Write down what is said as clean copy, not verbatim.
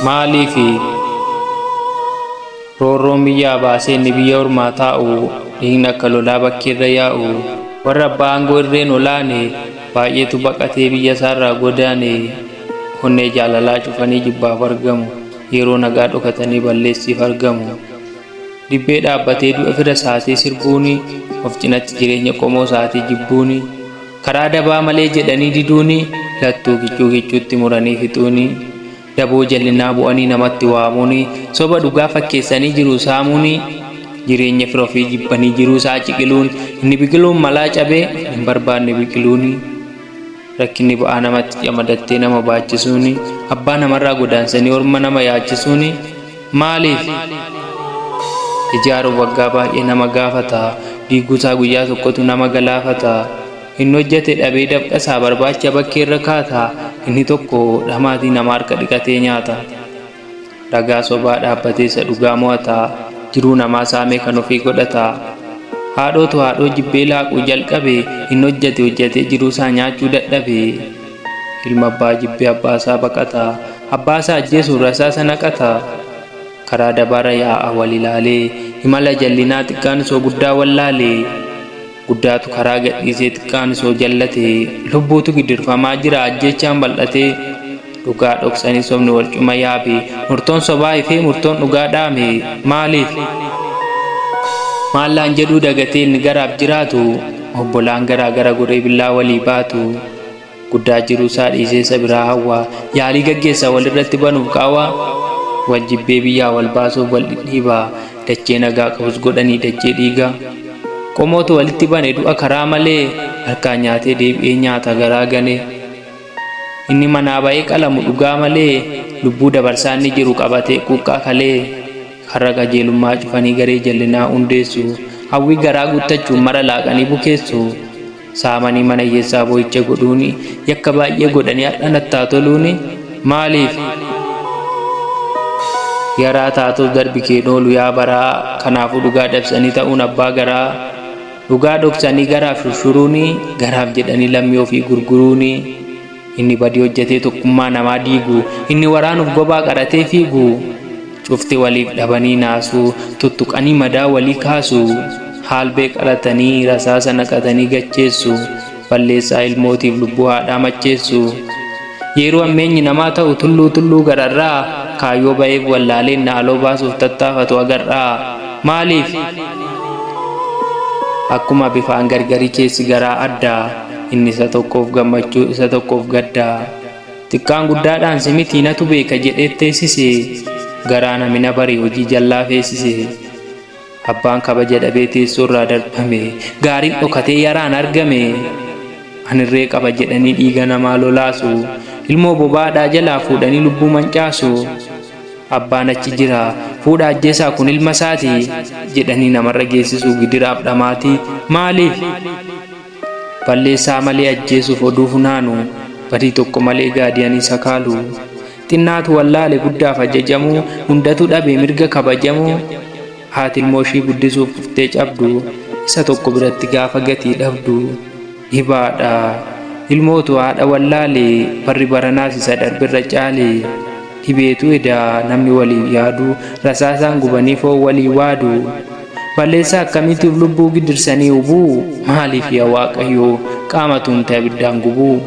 maaliifi roorroon biyyaa baasee inni biyya ormaa taa'u dhiigni akka lolaa bakkeerra yaa'u warra abbaa aangoo irreen olaane baay'eetu baqatee biyya isaarraa godaane onnee jaalalaa cufanii jibbaaf argamu yeroo nagaa dhokatanii balleessiif argamu dibbee dhaabbatee du'a fira isaatii sirbuuni of cinatti jireenya qomoo isaatii jibbuuni karaa dabaa malee jedhanii diduuni lattuu kichuutti muranii fixuuni daboo jallinaa bu'anii namatti waamuuni soba dhugaa fakkeessanii jiruu saamuuni jireenya fira ofii jibbanii jiruu isaa ciqiluun inni biqiluun malaa cabee hin barbaanne biqiluuni rakkinni ba'aa namatti camadattee nama baachisuuni abbaa namarraa godaansanii orma nama yaachisuuni maaliif ijaaruuf waggaa baay'ee nama gaafata diiguusaa guyyaa tokkotu nama galaafata inni hojjete dhabee dabqasaa barbaacha bakkeerra kaata inni tokko dhamaatii nama harka dhiqatee nyaata ragaa sobaa dhaabbatee isa dhugaa mo'ata jiruu namaa saamee kan ofii godhata haadhootu haadhoo jibbee laaquu jalqabe inni hojjete jiruusaa nyaachuu dadhabe ilma abbaa jibbee abbaasaa baqata abbaasaa ajjeesuun rasaasa naqata karaa dabaara yaa'a wal ilaalee imala jallinaa xiqqaan isoo guddaa wallaalee guddaatu karaa gadhiisee xiqqaan isoo jallate lubbuutu gidirfamaa jira ajjechaan bal'ate dhugaa dhoksanii sobni wal cuma yaabe murtoon sobaa ifee murtoon dhugaa dhaame maaliif maallaan jedhuu dagatee inni garaaf jiraatu obbolaan garaa gara goree billaa walii baatu guddaa jiruusaa dhiisee isa biraa hawwaa yaalii gaggeessaa walirratti banuuf qaawwaa wal jibbee biyyaa wal baasuuf wal dhidhiibaa dachee nagaa qabus godhanii dachee dhiigaa qomootu walitti bane du'a karaa malee harkaan nyaatee deebi'ee nyaata garaa gane inni manaa ba'ee qalamu dhugaa malee lubbuu dabarsaa inni jiru qabatee quuqqaa kalee karra qajeelummaa cufanii garee jallinaa hundeessu hawwii garaa guuttachuun mara laaqanii bukeessu saamanii mana hiyyeessaa boo'icha godhuuni yakka baay'ee godhanii hadhanattaa toluuni maaliif yaraa taatuuf darbi keen oolu yaa baraa kanaafuu dhugaa dhabsanii ta'uun abbaa garaa dhugaa dhoksanii garaaf shushuruuni garaaf jedhanii lammii ofii gurguruuni inni badii hojjetee tokkummaa namaa diigu inni waraanuuf gobaa qaratee fiigu cufti waliif dhabanii naasu tuttuqanii madaa walii kaasu haalbee qalatanii rasaasa naqatanii gacheessu balleessaa ilmootiif lubbuu haadhaa macheessu yeroo ammeenyi namaa ta'u tulluu gararraa kaayyoo ba'eef wallaaleen naaloo baasuuf tattaafatu agarraa maaliif akkuma bifaan gargari keessi garaa addaa inni isa tokkoof gammachuu isa tokkoof gaddaa xiqqaan guddaadhaan simiti natu beeka jedhee teessise garaa namina barii hojii jallaa feessise abbaan kabaja dhabee teessoorraa darbame gaariin dhokatee yaraan argame anirree qaba jedhanii dhiiga namaa lolaasu ilmoo bobaadhaa jalaa fuudhanii lubbuu mancaasu abbaan achi jira fuudha ajjeesaa kun ilma isaati jedhanii namarra geessisuu gidiraaf dhamaatii maaliif balleessaa malee ajjeesuuf oduu funaanu badii tokko malee gaadiyanii sakaalu xinnaatu wallaale guddaaf ajajamu hundatu dhabe mirga kabajamu haati ilmoo ishii guddisuuf fuftee cabdu isa tokko biratti gaafa gatii dhabdu dhibaadha ilmootu haadha wallaale barri baranaas isa darbirra caale dhibeetu edaa namni waliif yaadu rasaasaan gubanii foon walii waadu balleessaa akkamiitiif lubbuu gidirsanii hubuu maaliif yaa waaqayyoo qaamatuun ta'e abiddaan gubuu